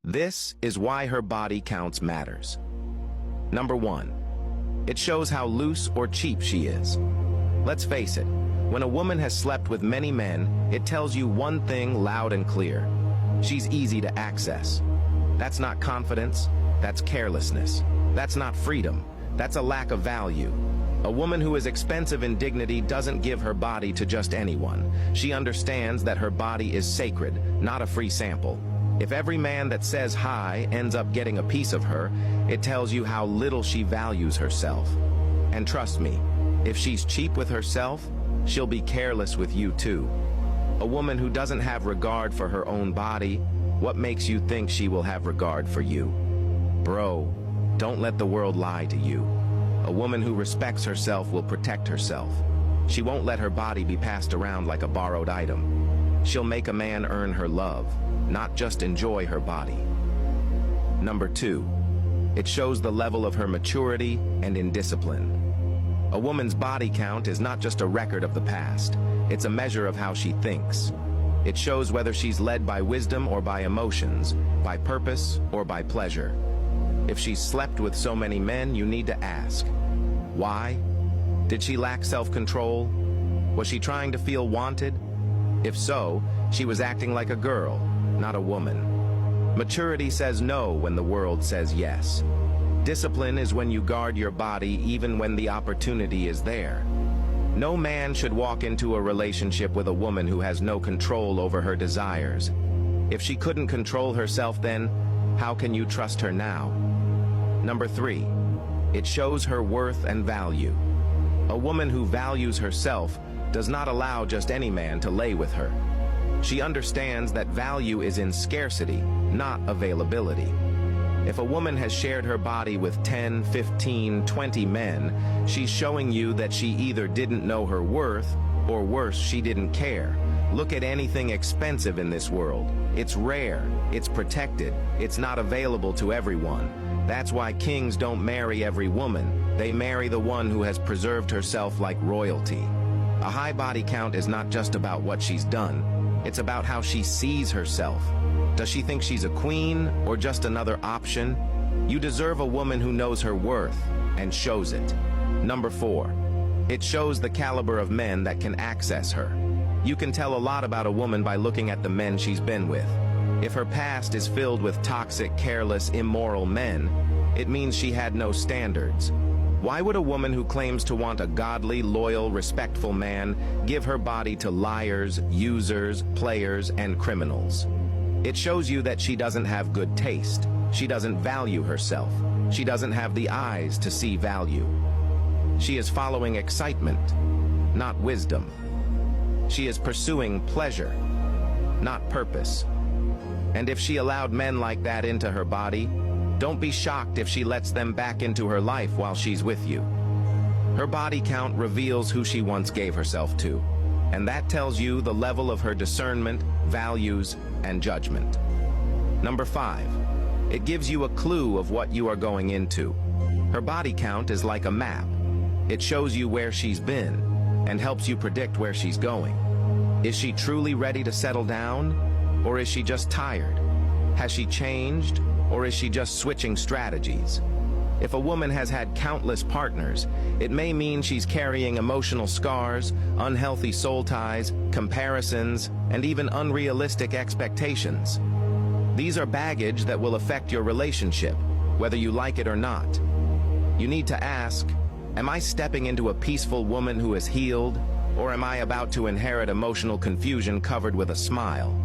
This is why her body counts matters. Number 1. It shows how loose or cheap she is. Let's face it, when a woman has slept with many men, it tells you one thing loud and clear. She's easy to access. That's not confidence, that's carelessness. That's not freedom, that's a lack of value. A woman who is expensive in dignity doesn't give her body to just anyone. She understands that her body is sacred, not a free sample. If every man that says hi ends up getting a piece of her, it tells you how little she values herself. And trust me, if she's cheap with herself, she'll be careless with you too. A woman who doesn't have regard for her own body, what makes you think she will have regard for you? Bro, don't let the world lie to you. A woman who respects herself will protect herself. She won't let her body be passed around like a borrowed item. She'll make a man earn her love, not just enjoy her body. Number 2. It shows the level of her maturity and indiscipline. A woman's body count is not just a record of the past. It's a measure of how she thinks. It shows whether she's led by wisdom or by emotions, by purpose or by pleasure. If she's slept with so many men, you need to ask, why? Did she lack self-control? Was she trying to feel wanted? If so, she was acting like a girl, not a woman. Maturity says no when the world says yes. Discipline is when you guard your body even when the opportunity is there. No man should walk into a relationship with a woman who has no control over her desires. If she couldn't control herself then, how can you trust her now? Number 3. It shows her worth and value. A woman who values herself does not allow just any man to lay with her. She understands that value is in scarcity, not availability. If a woman has shared her body with 10, 15, 20 men, she's showing you that she either didn't know her worth, or worse, she didn't care. Look at anything expensive in this world. It's rare, it's protected, it's not available to everyone. That's why kings don't marry every woman. They marry the one who has preserved herself like royalty. A high body count is not just about what she's done. It's about how she sees herself. Does she think she's a queen or just another option? You deserve a woman who knows her worth and shows it. Number 4. It shows the caliber of men that can access her. You can tell a lot about a woman by looking at the men she's been with. If her past is filled with toxic, careless, immoral men, it means she had no standards. Why would a woman who claims to want a godly, loyal, respectful man give her body to liars, users, players, and criminals? It shows you that she doesn't have good taste. She doesn't value herself. She doesn't have the eyes to see value. She is following excitement, not wisdom. She is pursuing pleasure, not purpose. And if she allowed men like that into her body, don't be shocked if she lets them back into her life while she's with you. Her body count reveals who she once gave herself to, and that tells you the level of her discernment, values, and judgment. Number 5. It gives you a clue of what you are going into. Her body count is like a map. It shows you where she's been and helps you predict where she's going. Is she truly ready to settle down, or is she just tired? Has she changed, or is she just switching strategies? If a woman has had countless partners, it may mean she's carrying emotional scars, unhealthy soul ties, comparisons, and even unrealistic expectations. These are baggage that will affect your relationship, whether you like it or not. You need to ask, am I stepping into a peaceful woman who is healed, or am I about to inherit emotional confusion covered with a smile?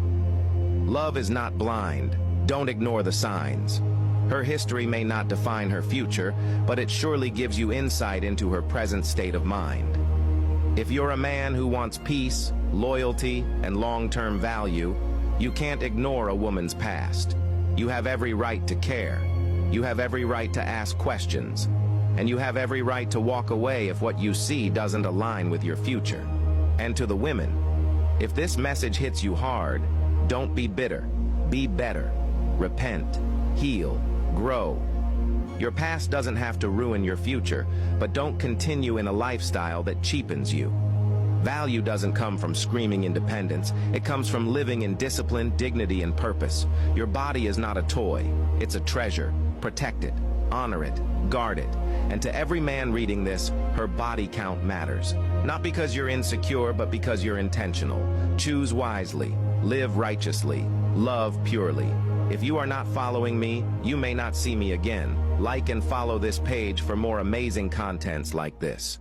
Love is not blind. Don't ignore the signs. Her history may not define her future, but it surely gives you insight into her present state of mind. If you're a man who wants peace, loyalty, and long-term value, you can't ignore a woman's past. You have every right to care. You have every right to ask questions. And you have every right to walk away if what you see doesn't align with your future. And to the women, if this message hits you hard, don't be bitter. Be better. Repent. Heal. Grow. Your past doesn't have to ruin your future, but don't continue in a lifestyle that cheapens you. Value doesn't come from screaming independence. It comes from living in discipline, dignity, and purpose. Your body is not a toy. It's a treasure. Protect it, honor it, guard it. And to every man reading this, her body count matters. Not because you're insecure, but because you're intentional. Choose wisely, live righteously, love purely. If you are not following me, you may not see me again. Like and follow this page for more amazing contents like this.